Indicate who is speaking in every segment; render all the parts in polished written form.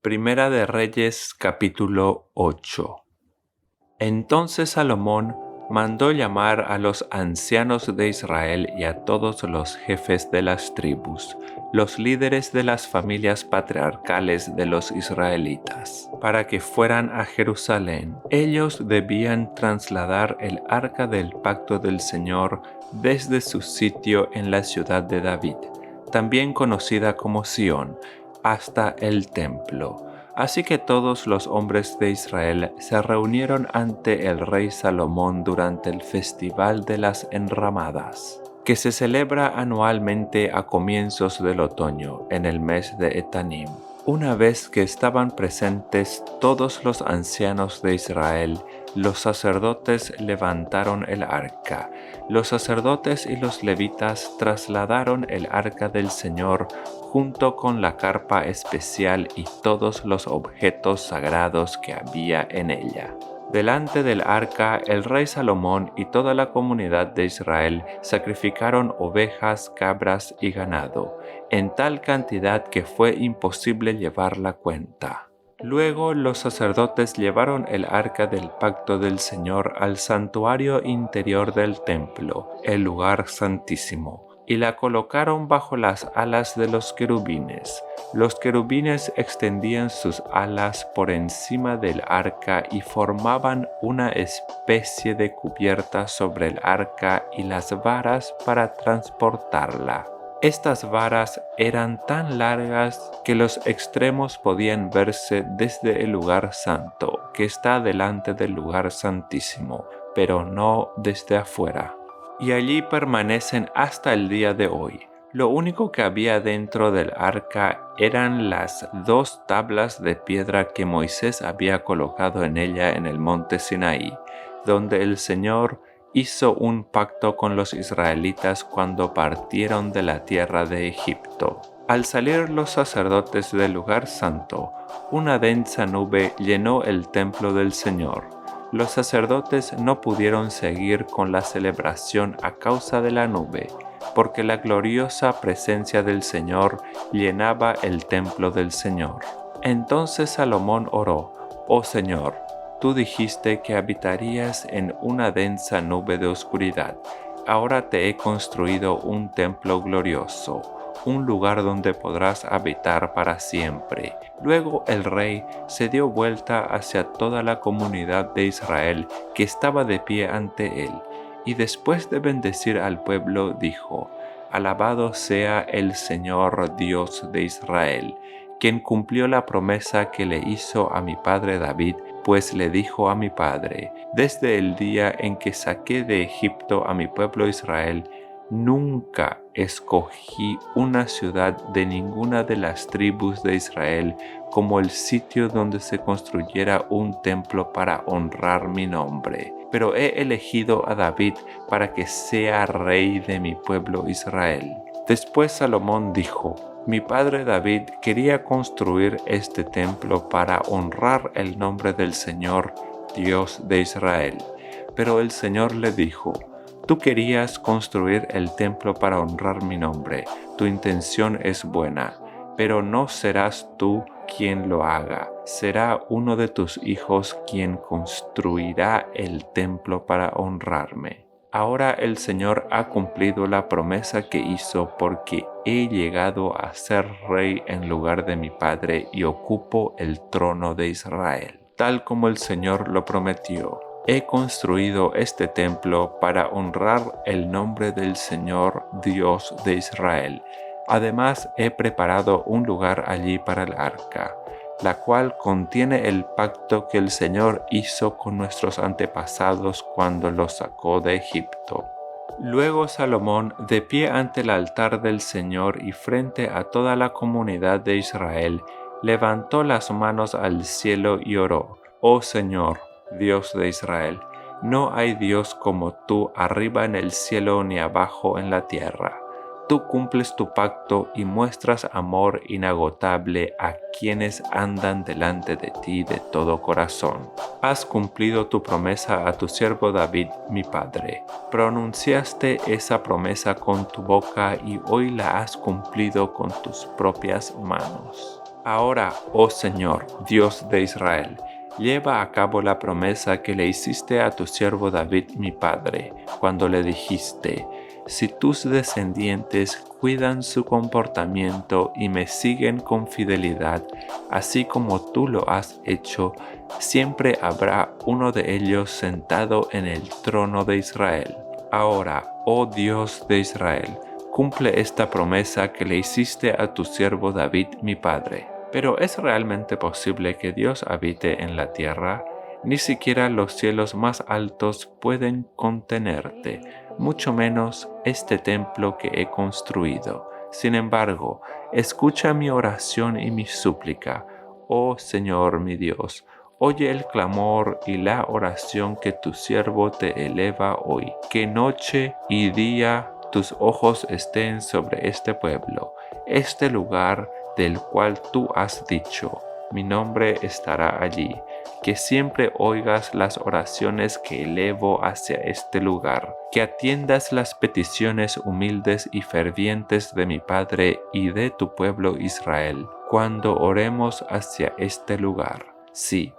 Speaker 1: Primera de Reyes capítulo 8. Entonces Salomón mandó llamar a los ancianos de Israel y a todos los jefes de las tribus, los líderes de las familias patriarcales de los israelitas, para que fueran a Jerusalén. Ellos debían trasladar el arca del pacto del Señor desde su sitio en la ciudad de David, también conocida como Sión, hasta el templo. Así que todos los hombres de Israel se reunieron ante el rey Salomón durante el Festival de las Enramadas, que se celebra anualmente a comienzos del otoño, en el mes de Etanim. Una vez que estaban presentes todos los ancianos de Israel, los sacerdotes levantaron el arca. Los sacerdotes y los levitas trasladaron el arca del Señor junto con la carpa especial y todos los objetos sagrados que había en ella. Delante del arca, el rey Salomón y toda la comunidad de Israel sacrificaron ovejas, cabras y ganado, en tal cantidad que fue imposible llevar la cuenta. Luego los sacerdotes llevaron el arca del pacto del Señor al santuario interior del templo, el lugar santísimo, y la colocaron bajo las alas de los querubines. Los querubines extendían sus alas por encima del arca y formaban una especie de cubierta sobre el arca y las varas para transportarla. Estas varas eran tan largas que los extremos podían verse desde el lugar santo, que está delante del lugar santísimo, pero no desde afuera. Y allí permanecen hasta el día de hoy. Lo único que había dentro del arca eran las 2 tablas de piedra que Moisés había colocado en ella en el monte Sinaí, donde el Señor hizo un pacto con los israelitas cuando partieron de la tierra de Egipto. Al salir los sacerdotes del lugar santo, una densa nube llenó el templo del Señor. Los sacerdotes no pudieron seguir con la celebración a causa de la nube, porque la gloriosa presencia del Señor llenaba el templo del Señor. Entonces Salomón oró: «Oh Señor, tú dijiste que habitarías en una densa nube de oscuridad. Ahora te he construido un templo glorioso, un lugar donde podrás habitar para siempre». Luego el rey se dio vuelta hacia toda la comunidad de Israel que estaba de pie ante él, y después de bendecir al pueblo dijo: «Alabado sea el Señor Dios de Israel, quien cumplió la promesa que le hizo a mi padre David, pues le dijo a mi padre: desde el día en que saqué de Egipto a mi pueblo Israel, nunca escogí una ciudad de ninguna de las tribus de Israel como el sitio donde se construyera un templo para honrar mi nombre, pero he elegido a David para que sea rey de mi pueblo Israel». Después Salomón dijo: «Mi padre David quería construir este templo para honrar el nombre del Señor, Dios de Israel». Pero el Señor le dijo: «Tú querías construir el templo para honrar mi nombre. Tu intención es buena, pero no serás tú quien lo haga. Será uno de tus hijos quien construirá el templo para honrarme». Ahora el Señor ha cumplido la promesa que hizo, porque he llegado a ser rey en lugar de mi padre y ocupo el trono de Israel, tal como el Señor lo prometió. He construido este templo para honrar el nombre del Señor Dios de Israel. Además, he preparado un lugar allí para el arca, la cual contiene el pacto que el Señor hizo con nuestros antepasados cuando los sacó de Egipto. Luego Salomón, de pie ante el altar del Señor y frente a toda la comunidad de Israel, levantó las manos al cielo y oró: «Oh Señor, Dios de Israel, no hay Dios como tú arriba en el cielo ni abajo en la tierra. Tú cumples tu pacto y muestras amor inagotable a quienes andan delante de ti de todo corazón. Has cumplido tu promesa a tu siervo David, mi padre. Pronunciaste esa promesa con tu boca y hoy la has cumplido con tus propias manos». Ahora, oh Señor, Dios de Israel, lleva a cabo la promesa que le hiciste a tu siervo David mi padre, cuando le dijiste: si tus descendientes cuidan su comportamiento y me siguen con fidelidad, así como tú lo has hecho, siempre habrá uno de ellos sentado en el trono de Israel. Ahora, oh Dios de Israel, cumple esta promesa que le hiciste a tu siervo David mi padre. Pero ¿es realmente posible que Dios habite en la tierra? Ni siquiera los cielos más altos pueden contenerte, mucho menos este templo que he construido. Sin embargo, escucha mi oración y mi súplica, oh Señor mi Dios. Oye el clamor y la oración que tu siervo te eleva hoy. Que noche y día tus ojos estén sobre este pueblo, este lugar del cual tú has dicho: mi nombre estará allí. Que siempre oigas las oraciones que elevo hacia este lugar. Que atiendas las peticiones humildes y fervientes de mi Padre y de tu pueblo Israel, cuando oremos hacia este lugar. Sí,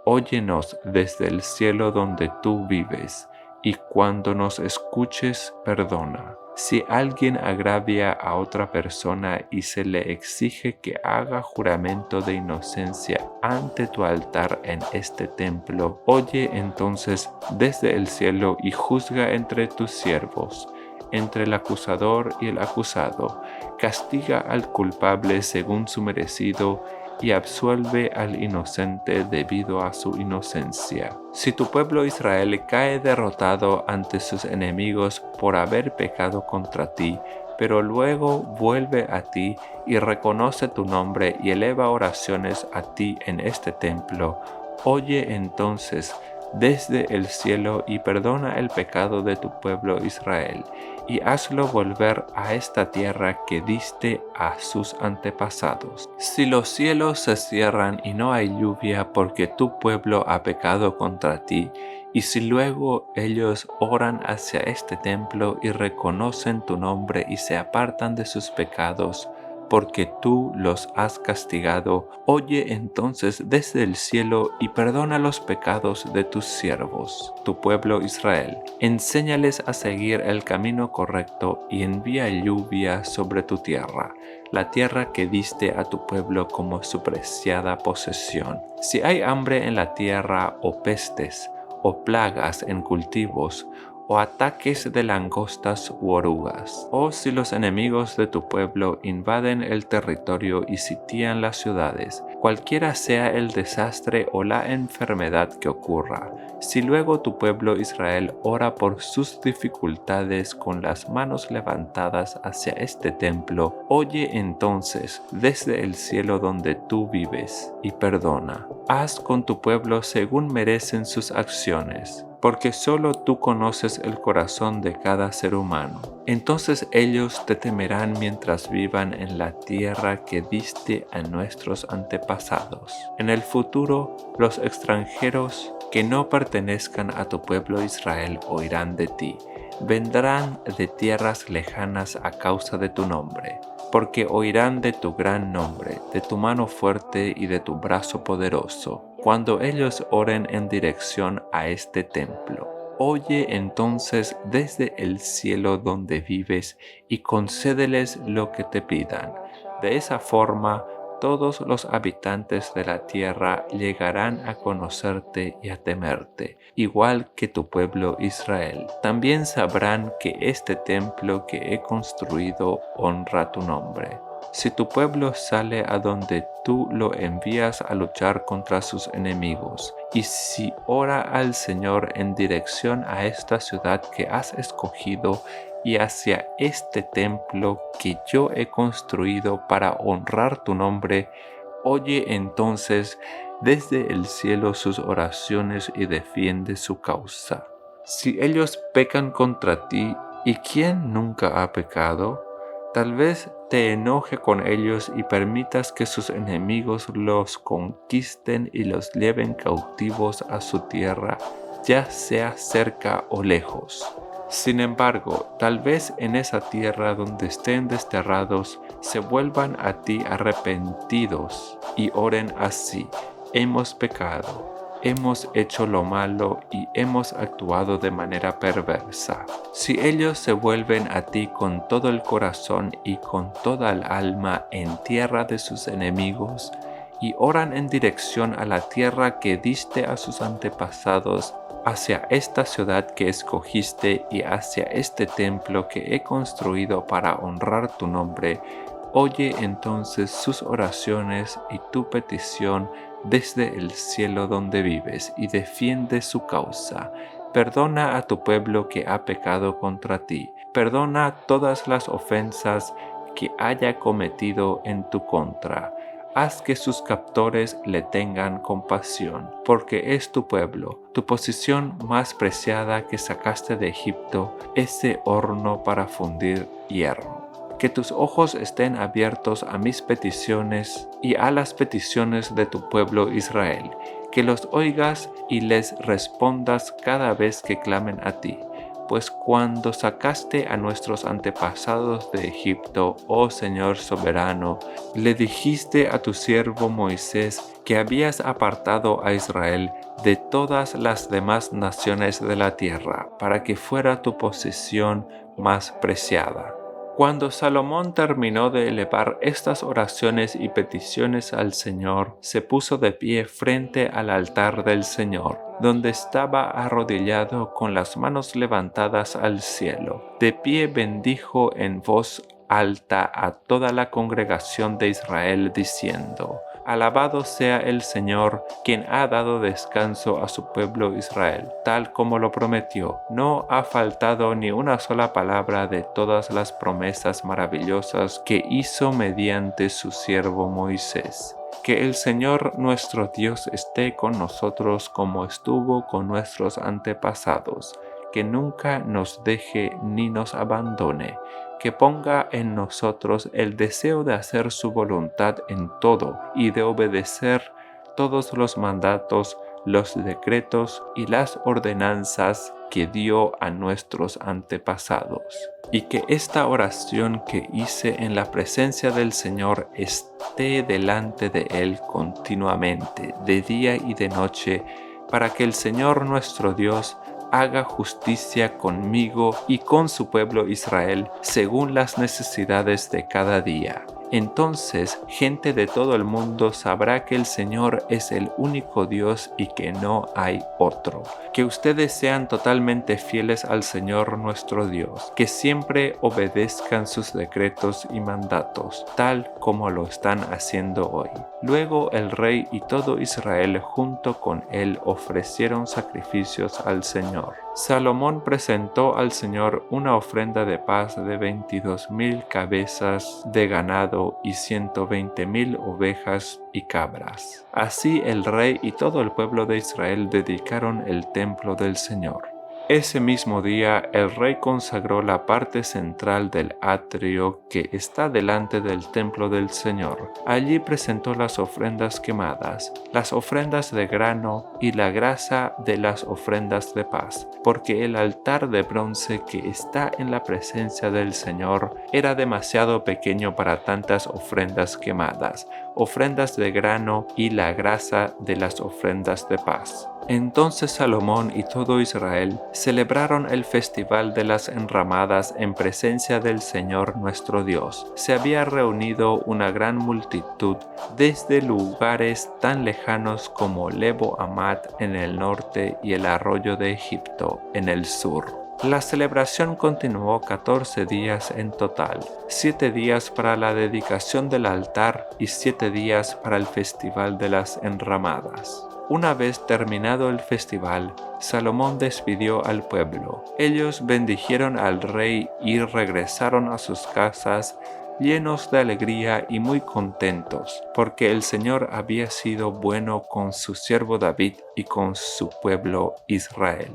Speaker 1: óyenos desde el cielo donde tú vives, y cuando nos escuches, perdona. Si alguien agravia a otra persona y se le exige que haga juramento de inocencia ante tu altar en este templo, oye entonces desde el cielo y juzga entre tus siervos, entre el acusador y el acusado. Castiga al culpable según su merecido y absuelve al inocente debido a su inocencia. Si tu pueblo Israel cae derrotado ante sus enemigos por haber pecado contra ti, pero luego vuelve a ti y reconoce tu nombre y eleva oraciones a ti en este templo, oye entonces desde el cielo y perdona el pecado de tu pueblo Israel, y hazlo volver a esta tierra que diste a sus antepasados. Si los cielos se cierran y no hay lluvia porque tu pueblo ha pecado contra ti, y si luego ellos oran hacia este templo y reconocen tu nombre y se apartan de sus pecados, porque tú los has castigado, oye entonces desde el cielo y perdona los pecados de tus siervos, tu pueblo Israel. Enséñales a seguir el camino correcto y envía lluvia sobre tu tierra, la tierra que diste a tu pueblo como su preciada posesión. Si hay hambre en la tierra o pestes, o plagas en cultivos, o ataques de langostas u orugas, o si los enemigos de tu pueblo invaden el territorio y sitian las ciudades, cualquiera sea el desastre o la enfermedad que ocurra, si luego tu pueblo Israel ora por sus dificultades con las manos levantadas hacia este templo, oye entonces desde el cielo donde tú vives y perdona. Haz con tu pueblo según merecen sus acciones, porque solo tú conoces el corazón de cada ser humano. Entonces ellos te temerán mientras vivan en la tierra que diste a nuestros antepasados. En el futuro, los extranjeros que no pertenezcan a tu pueblo Israel oirán de ti. Vendrán de tierras lejanas a causa de tu nombre, porque oirán de tu gran nombre, de tu mano fuerte y de tu brazo poderoso, cuando ellos oren en dirección a este templo. Oye entonces desde el cielo donde vives y concédeles lo que te pidan. De esa forma, todos los habitantes de la tierra llegarán a conocerte y a temerte, igual que tu pueblo Israel. También sabrán que este templo que he construido honra tu nombre. Si tu pueblo sale a donde tú lo envías a luchar contra sus enemigos, y si ora al Señor en dirección a esta ciudad que has escogido y hacia este templo que yo he construido para honrar tu nombre, oye entonces desde el cielo sus oraciones y defiende su causa. Si ellos pecan contra ti, ¿y quién nunca ha pecado? Tal vez te enoje con ellos y permitas que sus enemigos los conquisten y los lleven cautivos a su tierra, ya sea cerca o lejos. Sin embargo, tal vez en esa tierra donde estén desterrados, se vuelvan a ti arrepentidos y oren así: hemos pecado, hemos hecho lo malo y hemos actuado de manera perversa. Si ellos se vuelven a ti con todo el corazón y con toda el alma en tierra de sus enemigos, y oran en dirección a la tierra que diste a sus antepasados, hacia esta ciudad que escogiste y hacia este templo que he construido para honrar tu nombre, oye entonces sus oraciones y tu petición desde el cielo donde vives, y defiende su causa. Perdona a tu pueblo que ha pecado contra ti. Perdona todas las ofensas que haya cometido en tu contra. Haz que sus captores le tengan compasión, porque es tu pueblo, tu posesión más preciada que sacaste de Egipto, ese horno para fundir hierro. Que tus ojos estén abiertos a mis peticiones y a las peticiones de tu pueblo Israel, que los oigas y les respondas cada vez que clamen a ti. Pues cuando sacaste a nuestros antepasados de Egipto, oh Señor soberano, le dijiste a tu siervo Moisés que habías apartado a Israel de todas las demás naciones de la tierra, para que fuera tu posesión más preciada. Cuando Salomón terminó de elevar estas oraciones y peticiones al Señor, se puso de pie frente al altar del Señor, donde estaba arrodillado con las manos levantadas al cielo. De pie bendijo en voz alta a toda la congregación de Israel, diciendo: Alabado sea el Señor, quien ha dado descanso a su pueblo Israel, tal como lo prometió. No ha faltado ni una sola palabra de todas las promesas maravillosas que hizo mediante su siervo Moisés. Que el Señor nuestro Dios esté con nosotros como estuvo con nuestros antepasados, que nunca nos deje ni nos abandone, que ponga en nosotros el deseo de hacer su voluntad en todo y de obedecer todos los mandatos, los decretos y las ordenanzas que dio a nuestros antepasados. Y que esta oración que hice en la presencia del Señor esté delante de Él continuamente, de día y de noche, para que el Señor nuestro Dios haga justicia conmigo y con su pueblo Israel según las necesidades de cada día. Entonces, gente de todo el mundo sabrá que el Señor es el único Dios y que no hay otro. Que ustedes sean totalmente fieles al Señor nuestro Dios, que siempre obedezcan sus decretos y mandatos, tal como lo están haciendo hoy. Luego el rey y todo Israel junto con él ofrecieron sacrificios al Señor. Salomón presentó al Señor una ofrenda de paz de 22,000 cabezas de ganado y 120,000 ovejas y cabras. Así el rey y todo el pueblo de Israel dedicaron el templo del Señor. Ese mismo día el rey consagró la parte central del atrio que está delante del templo del Señor. Allí presentó las ofrendas quemadas, las ofrendas de grano y la grasa de las ofrendas de paz, porque el altar de bronce que está en la presencia del Señor era demasiado pequeño para tantas ofrendas quemadas, ofrendas de grano y la grasa de las ofrendas de paz. Entonces Salomón y todo Israel celebraron el festival de las enramadas en presencia del Señor nuestro Dios. Se había reunido una gran multitud desde lugares tan lejanos como Lebo Amat en el norte y el arroyo de Egipto en el sur. La celebración continuó 14 días en total, 7 días para la dedicación del altar y 7 días para el festival de las enramadas. Una vez terminado el festival, Salomón despidió al pueblo. Ellos bendijeron al rey y regresaron a sus casas llenos de alegría y muy contentos, porque el Señor había sido bueno con su siervo David y con su pueblo Israel.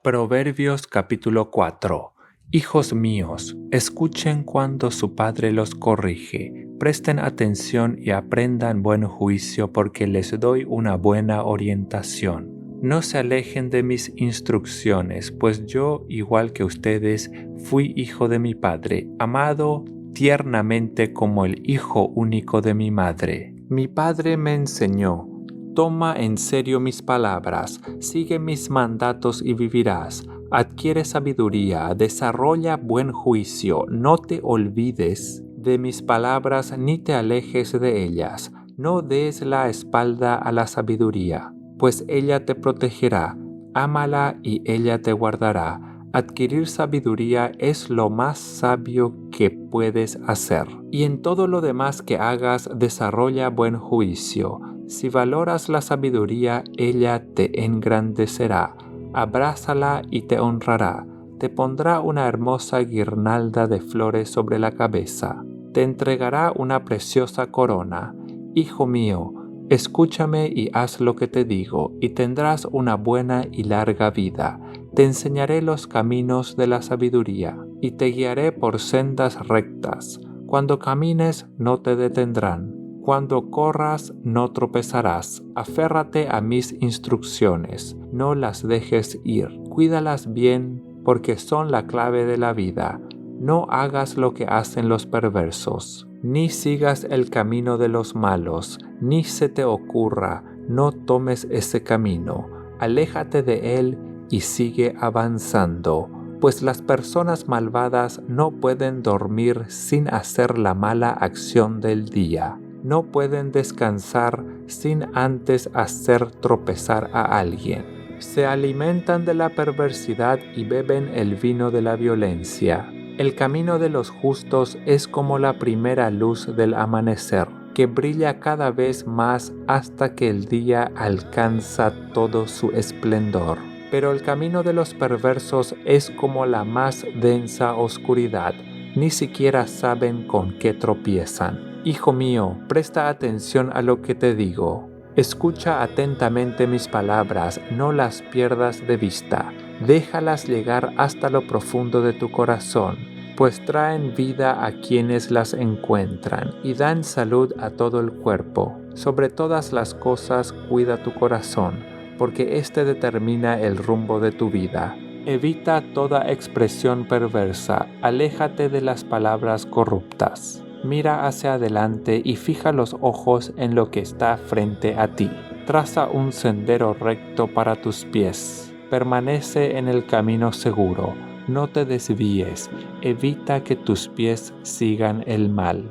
Speaker 1: Proverbios capítulo 4. Hijos míos, escuchen cuando su padre los corrige, presten atención y aprendan buen juicio porque les doy una buena orientación. No se alejen de mis instrucciones, pues yo, igual que ustedes, fui hijo de mi padre, amado tiernamente como el hijo único de mi madre. Mi padre me enseñó: toma en serio mis palabras, sigue mis mandatos y vivirás. Adquiere sabiduría, desarrolla buen juicio, no te olvides de mis palabras ni te alejes de ellas. No des la espalda a la sabiduría, pues ella te protegerá. Ámala y ella te guardará. Adquirir sabiduría es lo más sabio que puedes hacer. Y en todo lo demás que hagas, desarrolla buen juicio. Si valoras la sabiduría, ella te engrandecerá. Abrázala y te honrará. Te pondrá una hermosa guirnalda de flores sobre la cabeza. Te entregará una preciosa corona. Hijo mío, escúchame y haz lo que te digo, y tendrás una buena y larga vida. Te enseñaré los caminos de la sabiduría, y te guiaré por sendas rectas. Cuando camines no te detendrán. Cuando corras no tropezarás. Aférrate a mis instrucciones, no las dejes ir. Cuídalas bien, porque son la clave de la vida. No hagas lo que hacen los perversos, ni sigas el camino de los malos, ni se te ocurra, no tomes ese camino. Aléjate de él y sigue avanzando, pues las personas malvadas no pueden dormir sin hacer la mala acción del día. No pueden descansar sin antes hacer tropezar a alguien. Se alimentan de la perversidad y beben el vino de la violencia. El camino de los justos es como la primera luz del amanecer, que brilla cada vez más hasta que el día alcanza todo su esplendor. Pero el camino de los perversos es como la más densa oscuridad. Ni siquiera saben con qué tropiezan. Hijo mío, presta atención a lo que te digo. Escucha atentamente mis palabras, no las pierdas de vista. Déjalas llegar hasta lo profundo de tu corazón, pues traen vida a quienes las encuentran y dan salud a todo el cuerpo. Sobre todas las cosas cuida tu corazón, porque éste determina el rumbo de tu vida. Evita toda expresión perversa, aléjate de las palabras corruptas. Mira hacia adelante y fija los ojos en lo que está frente a ti. Traza un sendero recto para tus pies. Permanece en el camino seguro. No te desvíes. Evita que tus pies sigan el mal.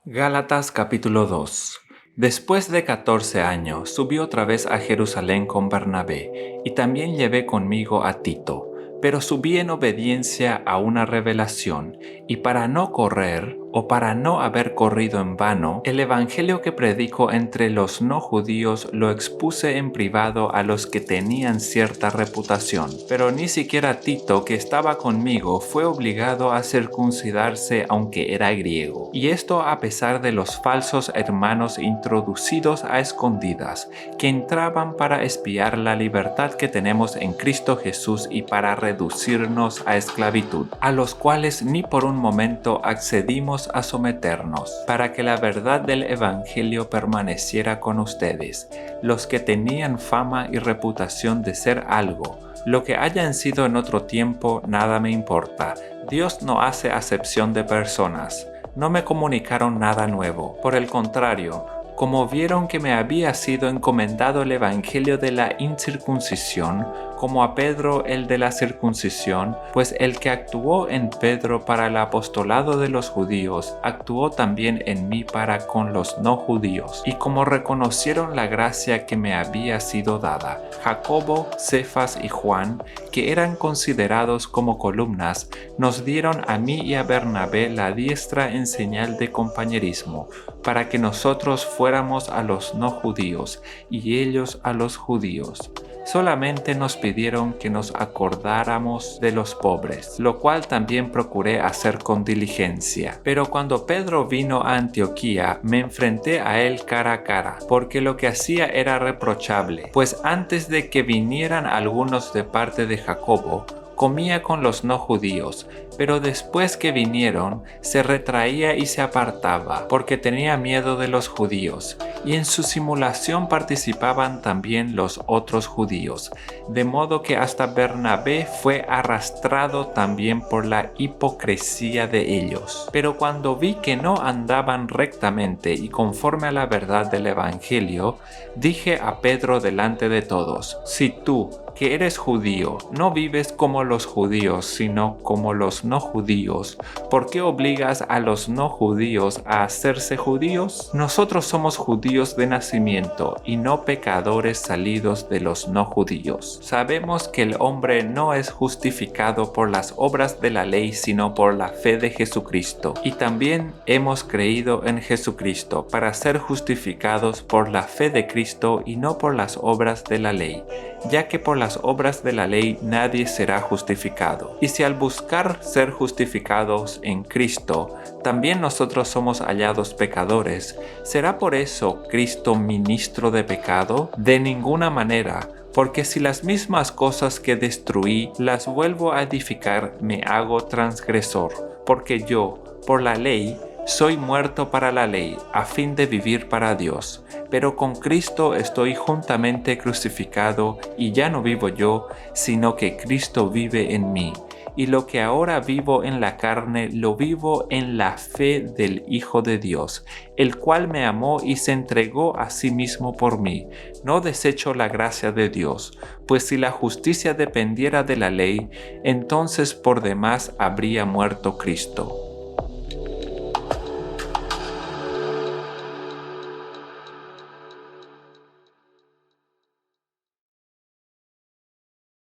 Speaker 1: Gálatas capítulo 2. Después de 14 años, subí otra vez a Jerusalén con Bernabé, y también llevé conmigo a Tito, pero subí en obediencia a una revelación, y para no correr, o para no haber corrido en vano, el evangelio que predico entre los no judíos lo expuse en privado a los que tenían cierta reputación. Pero ni siquiera Tito, que estaba conmigo, fue obligado a circuncidarse aunque era griego. Y esto a pesar de los falsos hermanos introducidos a escondidas, que entraban para espiar la libertad que tenemos en Cristo Jesús y para reducirnos a esclavitud, a los cuales ni por un momento accedimos a someternos, para que la verdad del evangelio permaneciera con ustedes, los que tenían fama y reputación de ser algo. Lo que hayan sido en otro tiempo, nada me importa. Dios no hace acepción de personas. No me comunicaron nada nuevo. Por el contrario, como vieron que me había sido encomendado el evangelio de la incircuncisión, como a Pedro el de la circuncisión, pues el que actuó en Pedro para el apostolado de los judíos, actuó también en mí para con los no judíos. Y como reconocieron la gracia que me había sido dada, Jacobo, Cefas y Juan, que eran considerados como columnas, nos dieron a mí y a Bernabé la diestra en señal de compañerismo, para que nosotros fuéramos a los no judíos y ellos a los judíos. solamente nos pidieron que nos acordáramos de los pobres, lo cual también procuré hacer con diligencia. Pero cuando Pedro vino a Antioquía, me enfrenté a él cara a cara, porque lo que hacía era reprochable, pues antes de que vinieran algunos de parte de Jacobo, comía con los no judíos, pero después que vinieron, se retraía y se apartaba, porque tenía miedo de los judíos, y en su simulación participaban también los otros judíos, de modo que hasta Bernabé fue arrastrado también por la hipocresía de ellos. Pero cuando vi que no andaban rectamente y conforme a la verdad del Evangelio, dije a Pedro delante de todos: si tú, que eres judío, no vives como los judíos, sino como los no judíos, ¿por qué obligas a los no judíos a hacerse judíos? Nosotros somos judíos de nacimiento y no pecadores salidos de los no judíos. Sabemos que el hombre no es justificado por las obras de la ley, sino por la fe de Jesucristo. Y también hemos creído en Jesucristo para ser justificados por la fe de Cristo y no por las obras de la ley, ya que por las obras de la ley nadie será justificado. Y si al buscar ser justificados en Cristo, también nosotros somos hallados pecadores, ¿será por eso Cristo ministro de pecado? De ninguna manera, porque si las mismas cosas que destruí las vuelvo a edificar, me hago transgresor, porque yo, por la ley, soy muerto para la ley, a fin de vivir para Dios. Pero con Cristo estoy juntamente crucificado, y ya no vivo yo, sino que Cristo vive en mí. Y lo que ahora vivo en la carne, lo vivo en la fe del Hijo de Dios, el cual me amó y se entregó a sí mismo por mí. No desecho la gracia de Dios, pues si la justicia dependiera de la ley, entonces por demás habría muerto Cristo.